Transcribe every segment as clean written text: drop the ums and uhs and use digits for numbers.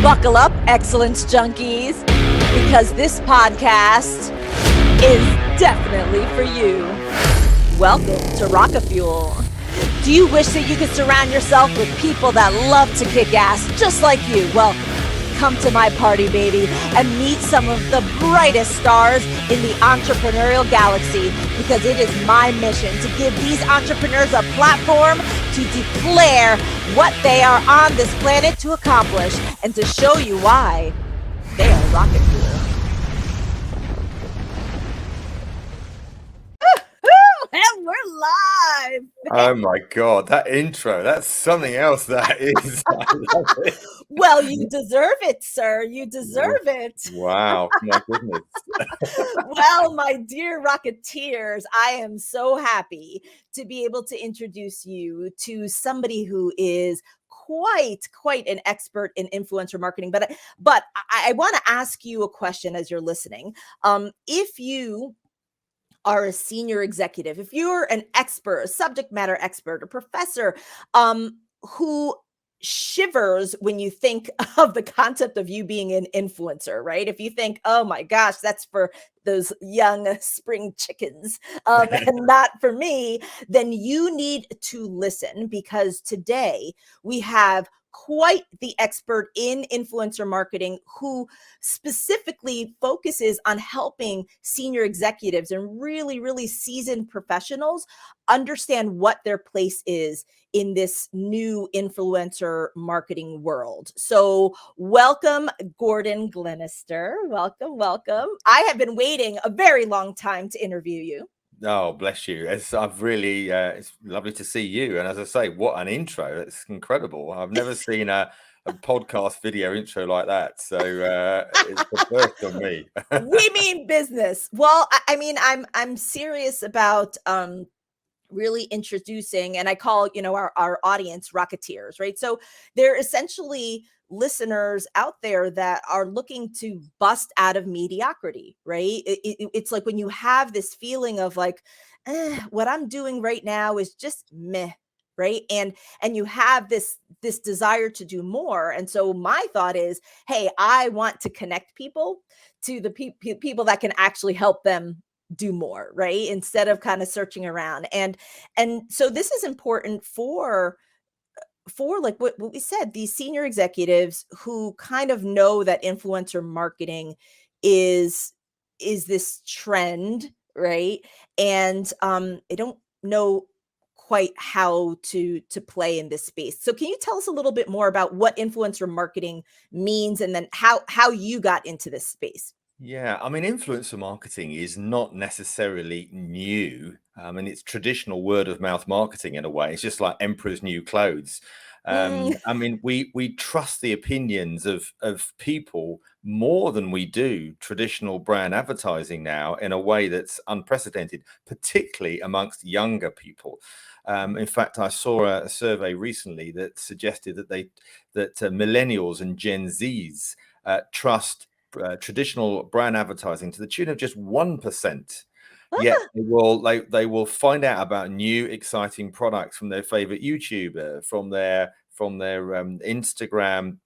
Buckle up, excellence junkies, because this podcast is definitely for you. Welcome to Rocket Fuel. Do you wish that you could surround yourself with people that love to kick ass just like you? Well, come to my party, baby, and meet some of the brightest stars in the entrepreneurial galaxy, because it is my mission to give these entrepreneurs a platform to declare what they are on this planet to accomplish and to show you why they are rocket fuel. And we're live. Oh my God, that intro, that's something else, that is. I love it. Well, you deserve it, sir. You deserve it. Wow, my goodness. Well, my dear Rocketeers, I am so happy to be able to introduce you to somebody who is quite an expert in influencer marketing. But I want to ask you a question as you're listening. If you are a senior executive, if you're an expert, a subject matter expert, a professor, who shivers when you think of the concept of you being an influencer, right? If you think, oh my gosh, that's for those young spring chickens and not for me, then you need to listen, because today we have quite the expert in influencer marketing who specifically focuses on helping senior executives and really seasoned professionals understand what their place is in this new influencer marketing world. So welcome, Gordon Glenister. Welcome. I have been waiting a very long time to interview you. Oh, bless you. It's lovely to see you. And as I say, what an intro. It's incredible. I've never seen a podcast video intro like that. So it's the first on me. We mean business. Well, I mean, I'm serious about really introducing, and I call, our audience Rocketeers, right? So they're essentially listeners out there that are looking to bust out of mediocrity, right? It's like when you have this feeling of like, what I'm doing right now is just meh, right? And you have this desire to do more. And so my thought is, hey, I want to connect people to the people that can actually help them do more, right? Instead of kind of searching around. And so this is important for like what we said, these senior executives who kind of know that influencer marketing is this trend, right? And they don't know quite how to play in this space. So can you tell us a little bit more about what influencer marketing means, and then how you got into this space? Yeah, I mean, influencer marketing is not necessarily new. I mean, it's traditional word of mouth marketing in a way. It's just like emperor's new clothes. I mean, we trust the opinions of people more than we do traditional brand advertising now, in a way that's unprecedented, particularly amongst younger people. In fact, I saw a survey recently that suggested that millennials and Gen Zs trust traditional brand advertising to the tune of just 1%. Yet they will find out about new exciting products from their favorite YouTuber, from their Instagram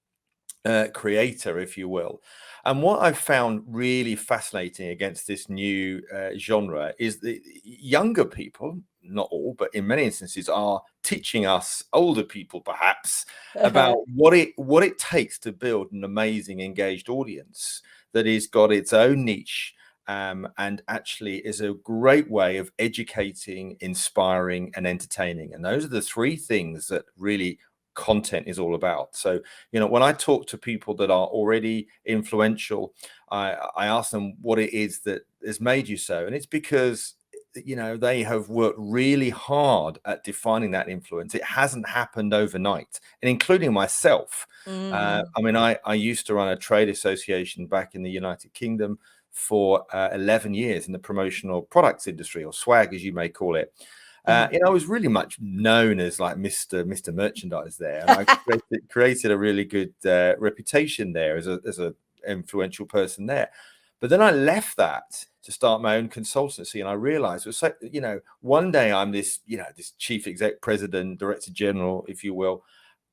creator, if you will. And what I've found really fascinating against this new genre is that younger people, not all, but in many instances, are teaching us older people perhaps about what it takes to build an amazing engaged audience that has got its own niche, and actually is a great way of educating, inspiring, and entertaining. And those are the three things that really content is all about. So, when I talk to people that are already influential, I ask them what it is that has made you so. And it's because they have worked really hard at defining that influence. It hasn't happened overnight, and including myself. I mean, I used to run a trade association back in the United Kingdom for 11 years in the promotional products industry, or swag, as you may call it. I was really much known as like Mr. Merchandise there. And I created a really good reputation there as a influential person there. But then I left that to start my own consultancy, and I realized it was so, one day I'm this chief exec, president, director general, if you will,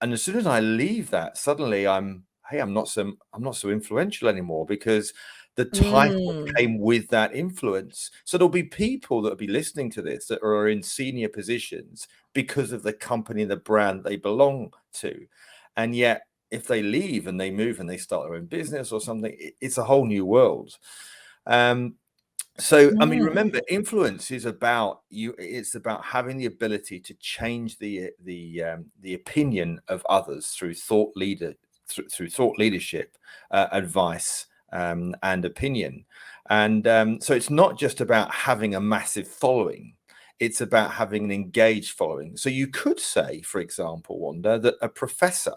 and as soon as I leave that, suddenly I'm hey, I'm not so influential anymore, because the title Mm. came with that influence. So there'll be people that will be listening to this that are in senior positions because of the company, the brand they belong to. And yet, if they leave and they move and they start their own business or something, it's a whole new world. So, I mean, Mm. remember, influence is about you. It's about having the ability to change the opinion of others through through thought leadership, advice, and opinion. And so, it's not just about having a massive following. It's about having an engaged following. So, you could say, for example, Wanda, that a professor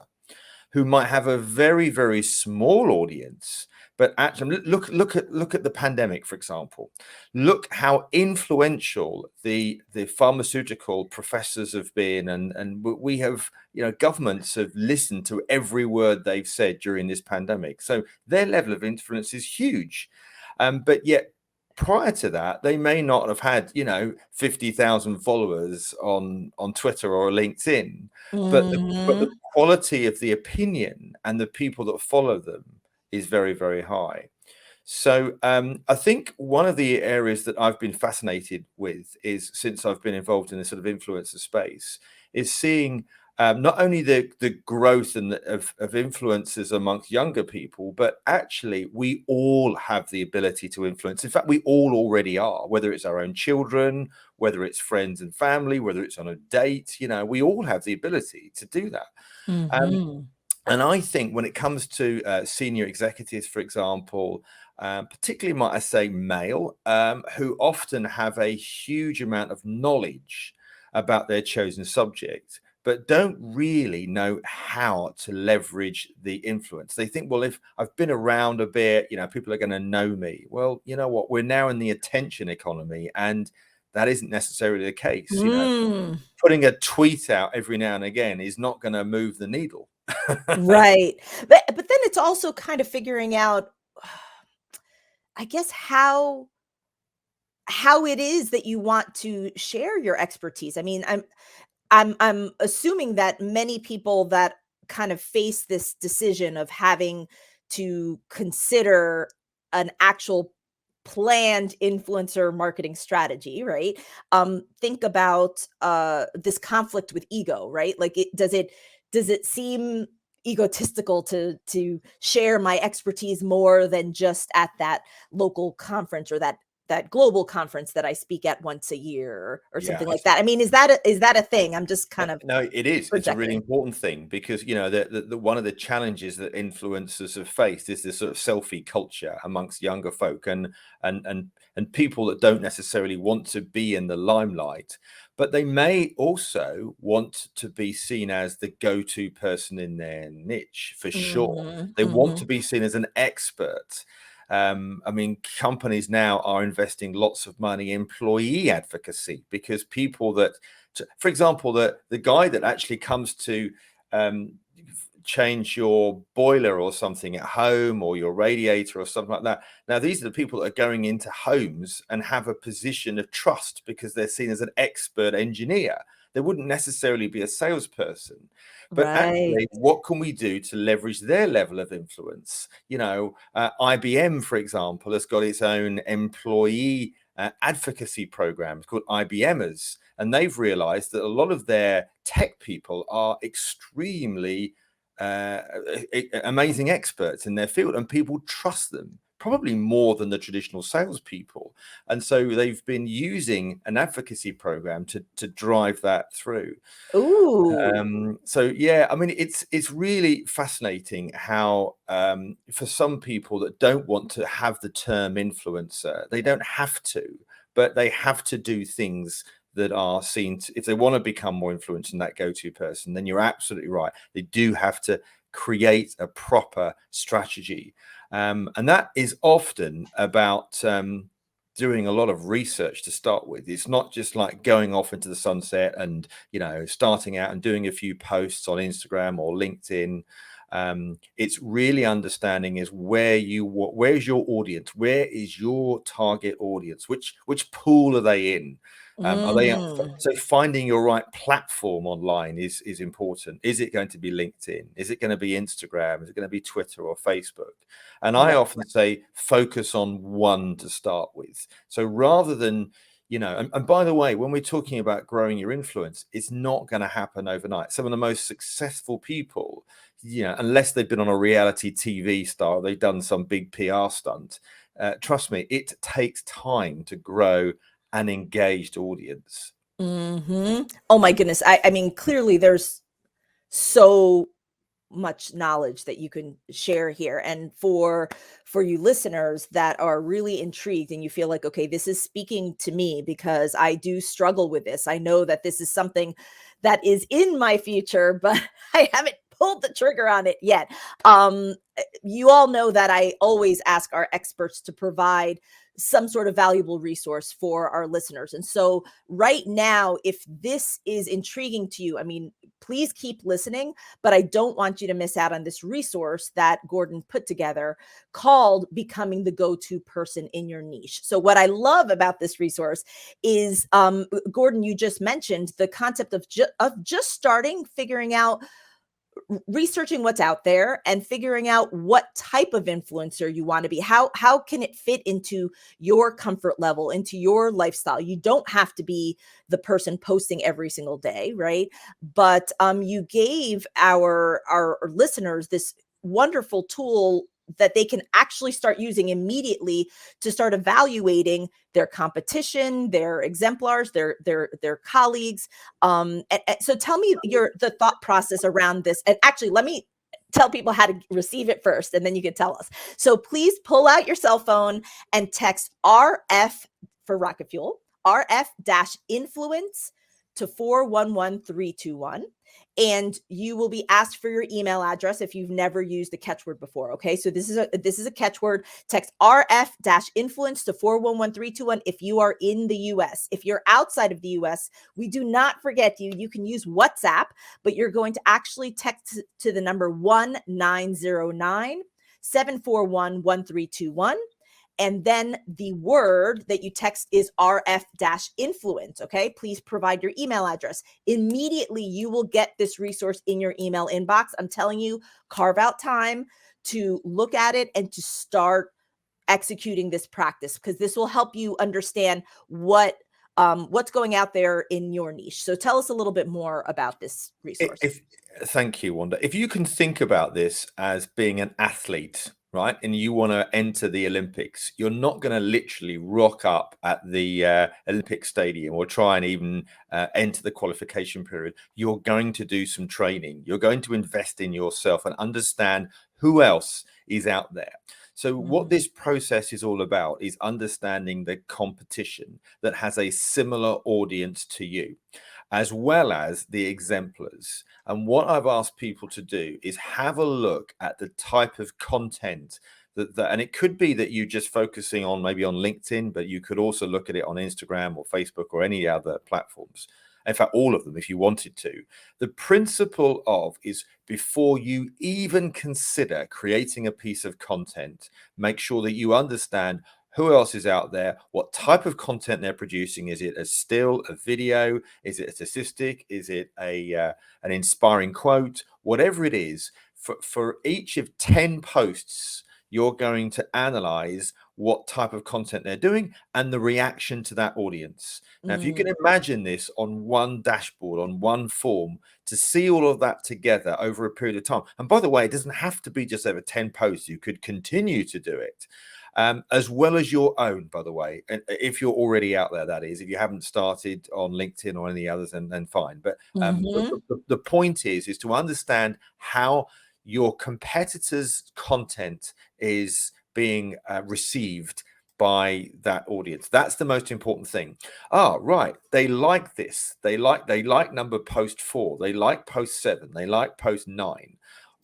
who might have a very, very small audience, but actually look at the pandemic, for example. Look how influential the pharmaceutical professors have been, and we have, governments have listened to every word they've said during this pandemic. So their level of influence is huge, but yet prior to that, they may not have had 50,000 followers on Twitter or LinkedIn, but the Mhm. quality of the opinion and the people that follow them is very, very high. So I think one of the areas that I've been fascinated with is, since I've been involved in this sort of influencer space, is seeing not only the growth of influencers amongst younger people, but actually we all have the ability to influence. In fact, we all already are, whether it's our own children, whether it's friends and family, whether it's on a date, we all have the ability to do that. Um, Mhm. and I think when it comes to senior executives, for example, particularly might I say male, who often have a huge amount of knowledge about their chosen subject, but don't really know how to leverage the influence. They think, well, if I've been around a bit, people are going to know me. Well, you know what? We're now in the attention economy, and that isn't necessarily the case. Mm. Putting a tweet out every now and again is not going to move the needle. Right. But then it's also kind of figuring out, I guess, how it is that you want to share your expertise. I mean, I'm assuming that many people that kind of face this decision of having to consider an actual planned influencer marketing strategy, right? Think about this conflict with ego, right? Like, does it seem egotistical to share my expertise more than just at that local conference, or that global conference that I speak at once a year, or Yeah, something like that? I mean, is that a thing? I'm just no, kind of no, it is. It's a really projecting. important thing, because the one of the challenges that influencers have faced is this sort of selfie culture amongst younger folk, and people that don't necessarily want to be in the limelight, but they may also want to be seen as the go-to person in their niche, for sure. Mhm, They want to mhm. be seen as an expert. I mean, companies now are investing lots of money in employee advocacy, because people that, for example, the guy that actually comes to um, change your boiler or something at home, or your radiator or something like that. Now, these are the people that are going into homes and have a position of trust because they're seen as an expert engineer. They wouldn't necessarily be a salesperson. But Right. actually, what can we do to leverage their level of influence? IBM, for example, has got its own employee advocacy programs called IBMers, and they've realized that a lot of their tech people are extremely amazing experts in their field, and people trust them probably more than the traditional salespeople. And so they've been using an advocacy program to drive that through. Ooh. So yeah, I mean, it's really fascinating how for some people that don't want to have the term influencer, they don't have to, but they have to do things that are seen to, if they want to become more influential and that go-to person, then you're absolutely right. They do have to create a proper strategy. And that is often about doing a lot of research to start with. It's not just like going off into the sunset and starting out and doing a few posts on Instagram or LinkedIn. It's really understanding is where's your audience, where is your target audience, which pool are they in? Are they up Mm. so finding your right platform online is important. Is it going to be LinkedIn? Is it going to be Instagram? Is it going to be Twitter or Facebook? And I Right. often say focus on one to start with. So rather than, and by the way, when we're talking about growing your influence, it's not going to happen overnight. Some of the most successful people, unless they've been on a reality TV star, they've done some big PR stunt. Trust me, it takes time to grow an engaged audience. Oh my goodness. I mean, clearly there's so much knowledge that you can share here. And for you listeners that are really intrigued and you feel like, okay, this is speaking to me because I do struggle with this. I know that this is something that is in my future, but I haven't pulled the trigger on it yet. You all know that I always ask our experts to provide some sort of valuable resource for our listeners. And so right now, if this is intriguing to you, I mean, please keep listening, but I don't want you to miss out on this resource that Gordon put together called Becoming the Go-To Person in Your Niche. So what I love about this resource is, Gordon, you just mentioned the concept of just starting, figuring out, researching what's out there and figuring out what type of influencer you want to be. How can it fit into your comfort level, into your lifestyle? You don't have to be the person posting every single day, right? But you gave our listeners this wonderful tool that they can actually start using immediately to start evaluating their competition, their exemplars, their colleagues. So tell me the thought process around this. And actually, let me tell people how to receive it first, and then you can tell us. So please pull out your cell phone and text RF for Rocket Fuel, RF-influence to 411321. And you will be asked for your email address if you've never used a catchword before. Okay, so this is a catchword. Text RF-influence to 411321 if you are in the US. If you're outside of the US, we do not forget you. You can use WhatsApp, but you're going to actually text to the number 1909 741 1321. And then the word that you text is RF-influence. Okay. Please provide your email address. Immediately, you will get this resource in your email inbox. I'm telling you, carve out time to look at it and to start executing this practice, because this will help you understand what's going out there in your niche. So tell us a little bit more about this resource. Thank you, Wanda. If you can think about this as being an athlete, right, and you want to enter the Olympics, you're not going to literally rock up at the Olympic Stadium or try and even enter the qualification period. You're going to do some training. You're going to invest in yourself and understand who else is out there. So what this process is all about is understanding the competition that has a similar audience to you, as well as the exemplars. And what I've asked people to do is have a look at the type of content and it could be that you're just focusing on maybe on LinkedIn, but you could also look at it on Instagram or Facebook or any other platforms. In fact, all of them, if you wanted to. The principle of is before you even consider creating a piece of content, make sure that you understand who else is out there, what type of content they're producing. Is it a still, a video? Is it a statistic? Is it an inspiring quote? Whatever it is, for each of 10 posts, you're going to analyze what type of content they're doing and the reaction to that audience. Now, if you can imagine this on one dashboard, on one form, to see all of that together over a period of time. And by the way, it doesn't have to be just over 10 posts. You could continue to do it. As well as your own, by the way, and if you're already out there, that is. If you haven't started on LinkedIn or any others, then fine. But the point is to understand how your competitors' content is being received by that audience. That's the most important thing. Right, they like this. They like number post 4. They like post 7. They like post 9.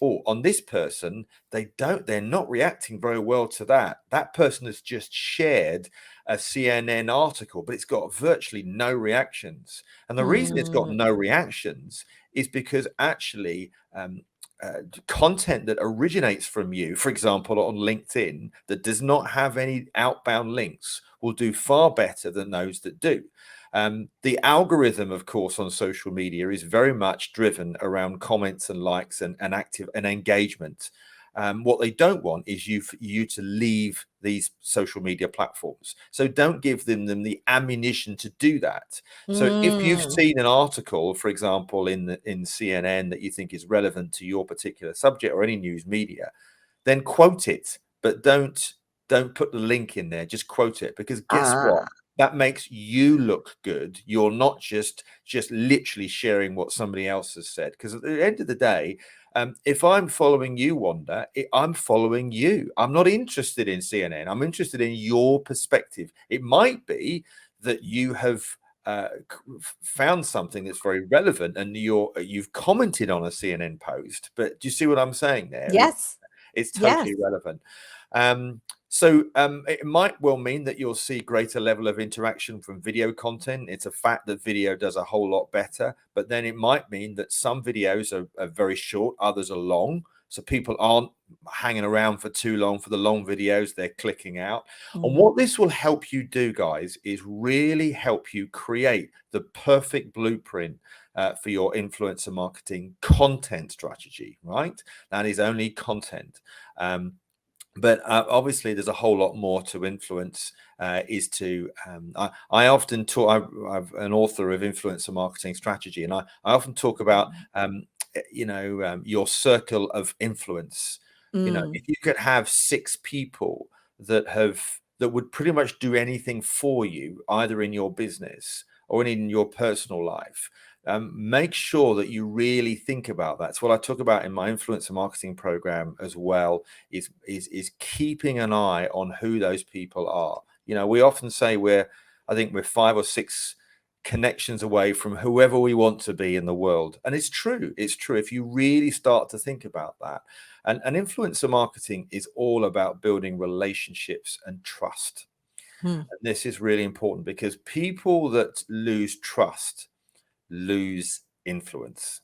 Oh, on this person, they're not reacting very well to that. That person has just shared a CNN article, but it's got virtually no reactions. And the reason it's got no reactions is because actually content that originates from you, for example, on LinkedIn, that does not have any outbound links will do far better than those that do. The algorithm, of course, on social media is very much driven around comments and likes and active and engagement. What they don't want is you to leave these social media platforms. So don't give them the ammunition to do that. So if you've seen an article, for example, in CNN that you think is relevant to your particular subject or any news media, then quote it, but don't put the link in there. Just quote it, because guess what? That makes you look good. You're not just literally sharing what somebody else has said. Because at the end of the day, if I'm following you, Wanda, I'm following you. I'm not interested in CNN. I'm interested in your perspective. It might be that you have found something that's very relevant and you've commented on a CNN post. But do you see what I'm saying there? Yes. It's Yes. totally relevant. So it might well mean that you'll see greater level of interaction from video content. It's a fact that video does a whole lot better, but then it might mean that some videos are very short, others are long. So people aren't hanging around for too long for the long videos, they're clicking out. And what this will help you do, guys, is really help you create the perfect blueprint for your influencer marketing content strategy, right? That is only content. But obviously, there's a whole lot more to influence. I often talk. I'm an author of influencer marketing strategy, and I often talk about your circle of influence. If you could have 6 people that would pretty much do anything for you, either in your business or in your personal life. Make sure that you really think about that. It's what I talk about in my influencer marketing program as well, is keeping an eye on who those people are. We often say I think we're 5 or 6 connections away from whoever we want to be in the world. And it's true. It's true. If you really start to think about that. And influencer marketing is all about building relationships and trust. And this is really important, because people that lose trust lose influence.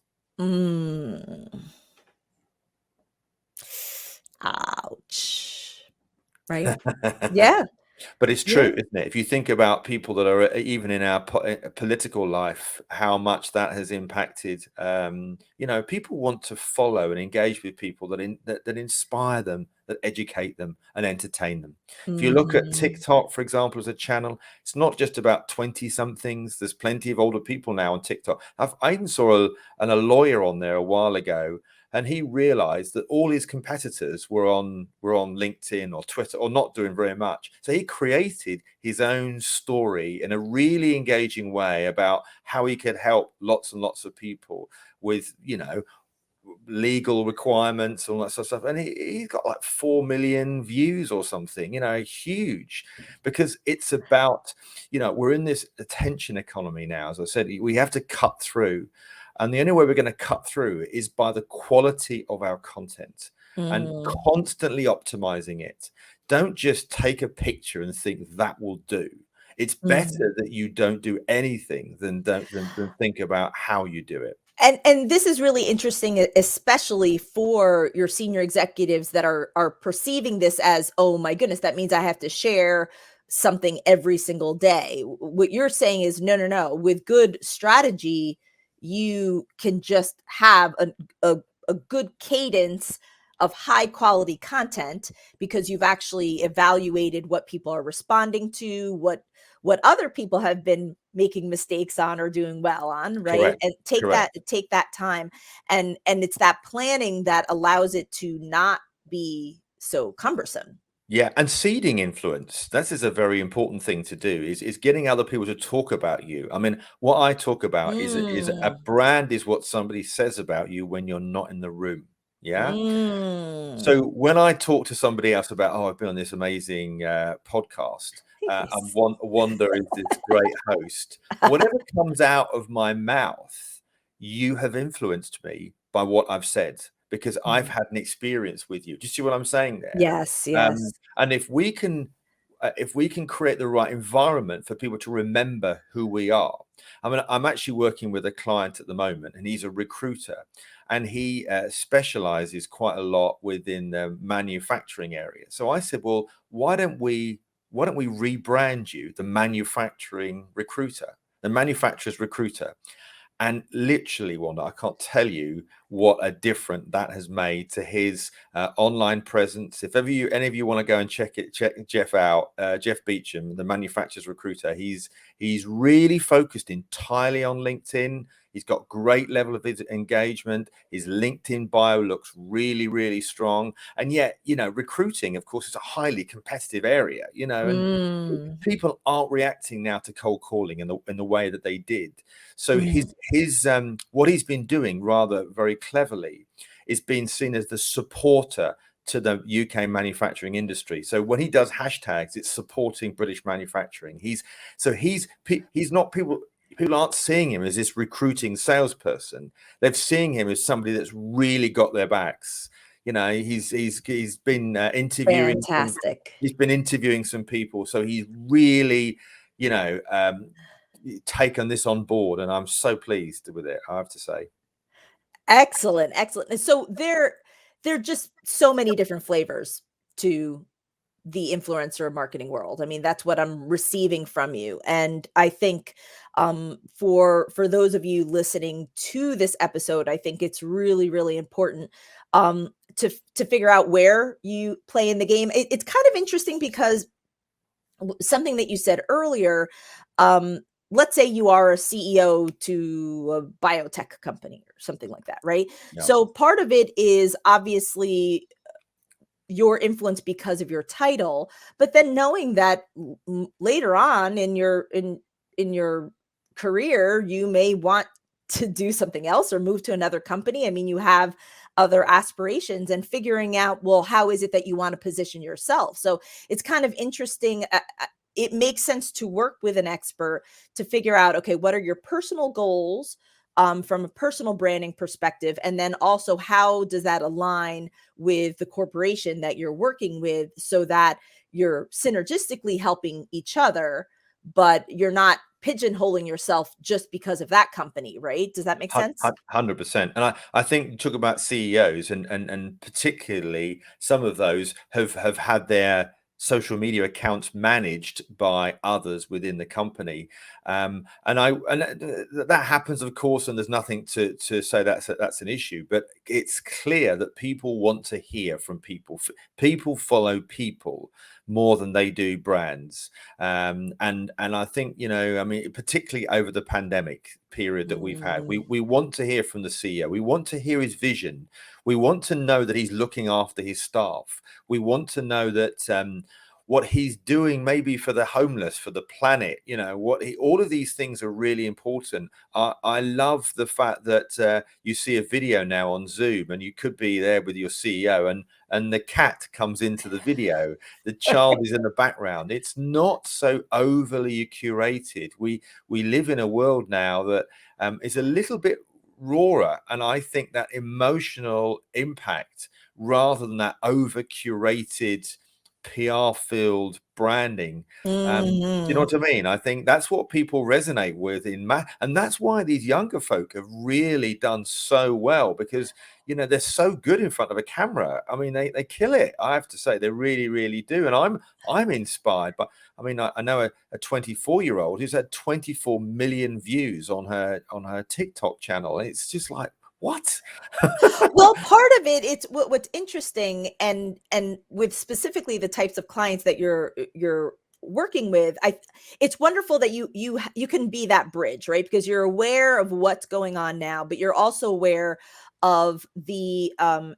Ouch. Right? Yeah. But it's true, isn't it? If you think about people that are even in our political life, how much that has impacted. People want to follow and engage with people that inspire them, that educate them, and entertain them. If you look at TikTok, for example, as a channel, it's not just about 20-somethings. There's plenty of older people now on TikTok. I even saw a lawyer on there a while ago, and he realized that all his competitors were on LinkedIn or Twitter, or not doing very much. So he created his own story in a really engaging way about how he could help lots and lots of people with, legal requirements, all that sort of stuff. And he's got like 4 million views or something, huge, because it's about, we're in this attention economy now. As I said, we have to cut through. And the only way we're going to cut through is by the quality of our content and constantly optimizing it. Don't just take a picture and think that will do. It's better that you don't do anything than think about how you do it. And this is really interesting, especially for your senior executives that are perceiving this as, oh my goodness, that means I have to share something every single day. What you're saying is, no. With good strategy, you can just have a good cadence of high quality content, because you've actually evaluated what people are responding to, what other people have been making mistakes on or doing well on, right? Correct. And take that time, and it's that planning that allows it to not be so cumbersome. Yeah, and seeding influence, that is a very important thing to do, is getting other people to talk about you. I mean, what I talk about is a brand is what somebody says about you when you're not in the room. Yeah. So when I talk to somebody else about, oh, I've been on this amazing podcast, and Wanda is this great host, whatever comes out of my mouth, you have influenced me by what I've said, because I've had an experience with you. Do you see what I'm saying there? Yes. And if we can create the right environment for people to remember who we are. I mean, I'm actually working with a client at the moment, and he's a recruiter, and he specializes quite a lot within the manufacturing area. So I said, well, why don't we rebrand you the manufacturing recruiter? the manufacturer's recruiter. And literally, Wanda, I can't tell you what a difference that has made to his online presence. If ever any of you want to go and check Jeff out, Jeff Beecham, the manufacturer's recruiter, he's really focused entirely on LinkedIn. He's got great level of engagement. His LinkedIn bio looks really, really strong. And yet, recruiting, of course, is a highly competitive area, and people aren't reacting now to cold calling in the way that they did. So his what he's been doing rather very cleverly is being seen as the supporter to the UK manufacturing industry. So when he does hashtags, it's supporting British manufacturing. He's not people aren't seeing him as this recruiting salesperson. They're seeing him as somebody that's really got their backs. He's been interviewing. Fantastic. He's been interviewing some people, so he's really, taken this on board, and I'm so pleased with it, I have to say. Excellent. And so there are just so many different flavors to the influencer marketing world. I mean, that's what I'm receiving from you. And I think for those of you listening to this episode, I think it's really, really important to figure out where you play in the game. It's kind of interesting because something that you said earlier, let's say you are a CEO to a biotech company or something like that, right? Yeah. So part of it is obviously your influence because of your title, but then knowing that later on in your career, you may want to do something else or move to another company. I mean, you have other aspirations, and figuring out, well, how is it that you want to position yourself? So it's kind of interesting. It makes sense to work with an expert to figure out, okay, what are your personal goals from a personal branding perspective? And then also, how does that align with the corporation that you're working with so that you're synergistically helping each other, but you're not pigeonholing yourself just because of that company, right? Does that make sense? 100%. And I think you talk about CEOs and particularly some of those have had their social media accounts managed by others within the company, and that happens, of course, and there's nothing to say that's an issue, but it's clear that people want to hear from people. People follow people more than they do brands, and I think, I mean, particularly over the pandemic period that we've had, we want to hear from the CEO. We want to hear his vision. We want to know that he's looking after his staff. We want to know that what he's doing maybe for the homeless, for the planet, all of these things are really important. I love the fact that you see a video now on Zoom and you could be there with your CEO and the cat comes into the video. The child is in the background. It's not so overly curated. We live in a world now that is a little bit rawer, and I think that emotional impact rather than that over curated PR filled branding, do you know what I mean? I think that's what people resonate with and that's why these younger folk have really done so well, because they're so good in front of a camera. I mean, they kill it, I have to say. They really, really do. And I'm inspired. But I mean, I know a 24-year-old who's had 24 million views on her TikTok channel. It's just like, what? Well, part of it, it's what's interesting, and with specifically the types of clients that you're working with, it's wonderful that you can be that bridge, right? Because you're aware of what's going on now, but you're also aware of the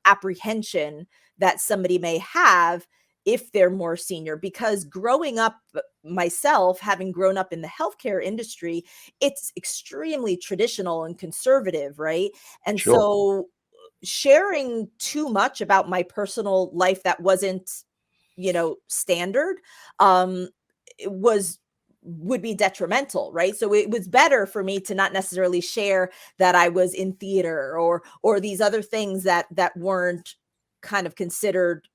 apprehension that somebody may have if they're more senior. Because growing up, myself, having grown up in the healthcare industry, it's extremely traditional and conservative, right? And Sure. so sharing too much about my personal life that wasn't, standard, would be detrimental, right? So it was better for me to not necessarily share that I was in theater or these other things that weren't kind of considered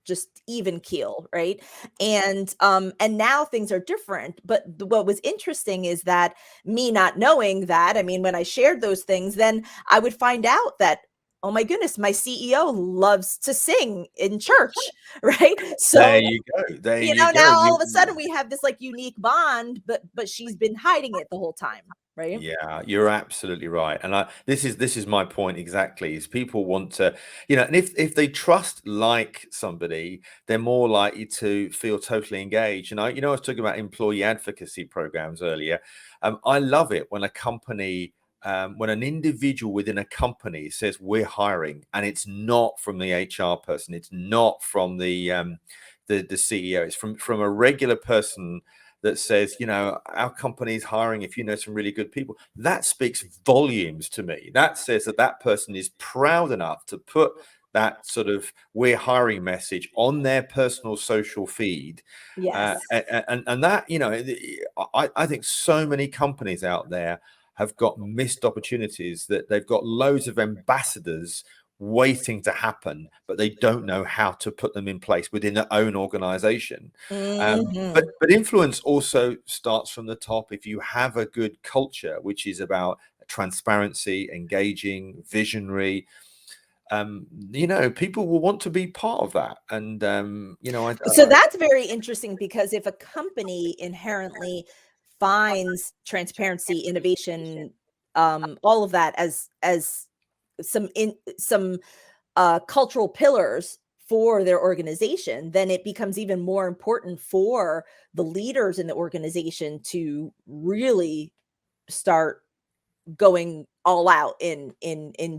just even keel, right? And now things are different. But what was interesting is that me not knowing that, I mean, when I shared those things, then I would find out that oh my goodness, my CEO loves to sing in church, right? So There you go. There you go. now all of a sudden we have this like unique bond, but she's been hiding it the whole time, right? Yeah, you're absolutely right. And this is my point exactly, is people want to, and if they trust like somebody, they're more likely to feel totally engaged. And I was talking about employee advocacy programs earlier. I love it when a company, when an individual within a company says we're hiring, and it's not from the HR person, it's not from the CEO, it's from a regular person that says, our company is hiring if you know some really good people. That speaks volumes to me. That says that person is proud enough to put that sort of we're hiring message on their personal social feed. Yes. And that, I think so many companies out there have got missed opportunities, that they've got loads of ambassadors waiting to happen, but they don't know how to put them in place within their own organization. But influence also starts from the top. If you have a good culture, which is about transparency, engaging, visionary, people will want to be part of that. And so that's very interesting, because if a company inherently finds transparency, innovation, all of that as some cultural pillars for their organization, then it becomes even more important for the leaders in the organization to really start going all out in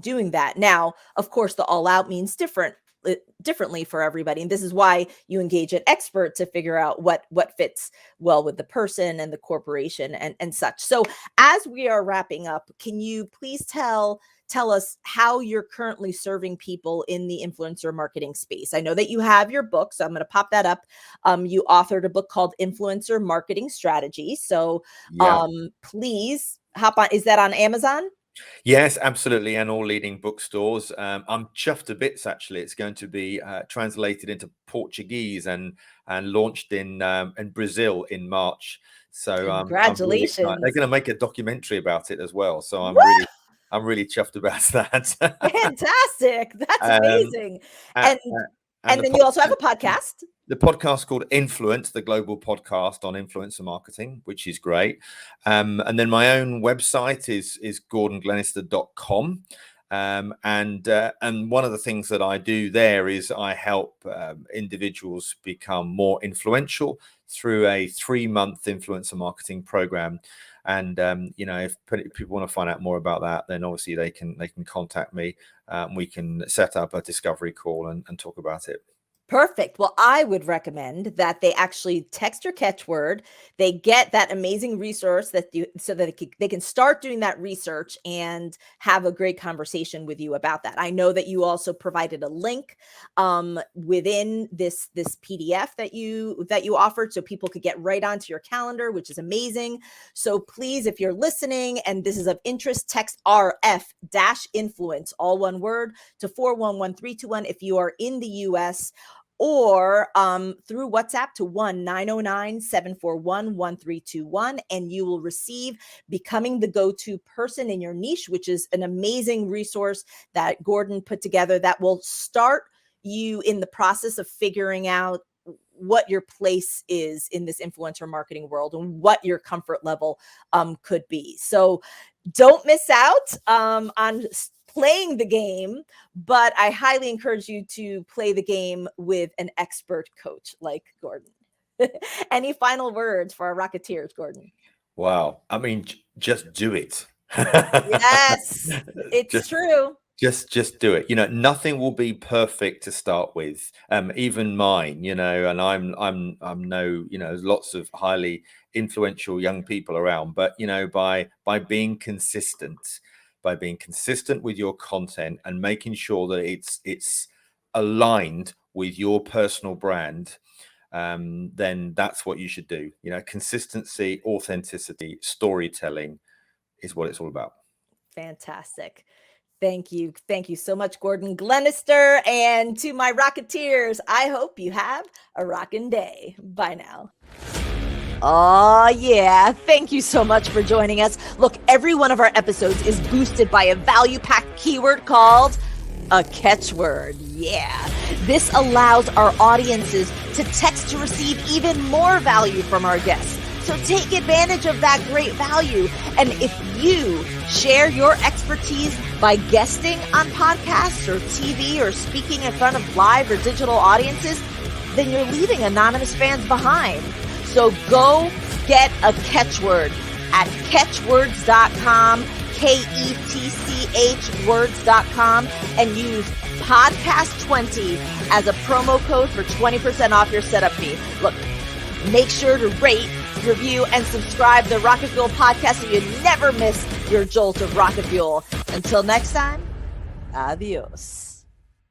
doing that. Now, of course, the all out means differently for everybody, and this is why you engage an expert to figure out what fits well with the person and the corporation and such. So as we are wrapping up, can you please tell us how you're currently serving people in the influencer marketing space? I know that you have your book, so I'm going to pop that up. You authored a book called Influencer Marketing Strategy. So please hop on. Is that on Amazon? Yes, absolutely. And all leading bookstores. I'm chuffed to bits, actually. It's going to be translated into Portuguese and launched in Brazil in March. So congratulations. I'm really, they're going to make a documentary about it as well. So I'm really chuffed about that. Fantastic. That's amazing. And then you also have a podcast. The podcast called Influence, the global podcast on influencer marketing, which is great. And then my own website is gordonglenister.com. And one of the things that I do there is I help individuals become more influential through a 3-month influencer marketing program. And if people want to find out more about that, then obviously they can contact me. We can set up a discovery call and talk about it. Perfect. Well, I would recommend that they actually text your catchword. They get that amazing resource so that they can start doing that research and have a great conversation with you about that. I know that you also provided a link within this PDF that you offered, so people could get right onto your calendar, which is amazing. So please, if you're listening and this is of interest, text RF-influence, all one word, to 411321 if you are in the US, or through WhatsApp to 1-909-741-1321, and you will receive Becoming the Go-To Person in Your Niche, which is an amazing resource that Gordon put together that will start you in the process of figuring out what your place is in this influencer marketing world and what your comfort level could be. So don't miss out on playing the game, but I highly encourage you to play the game with an expert coach like Gordon. Any final words for our Rocketeers, Gordon? Wow. I mean, just do it. Yes, it's true. Just do it. Nothing will be perfect to start with. Even mine, and I'm no, there's lots of highly influential young people around, but by being consistent, with your content and making sure that it's aligned with your personal brand, then that's what you should do. Consistency, authenticity, storytelling is what it's all about. Fantastic. Thank you. Thank you so much, Gordon Glenister. And to my Rocketeers, I hope you have a rockin' day. Bye now. Oh, yeah. Thank you so much for joining us. Look, every one of our episodes is boosted by a value-packed keyword called a catchword. Yeah. This allows our audiences to text to receive even more value from our guests. So take advantage of that great value. And if you share your expertise by guesting on podcasts or TV or speaking in front of live or digital audiences, then you're leaving anonymous fans behind. So go get a catchword at Ketchwords.com, KETCH words.com, and use podcast20 as a promo code for 20% off your setup fee. Look, make sure to rate, review, and subscribe to the Rocket Fuel podcast so you never miss your jolt of rocket fuel. Until next time, adios.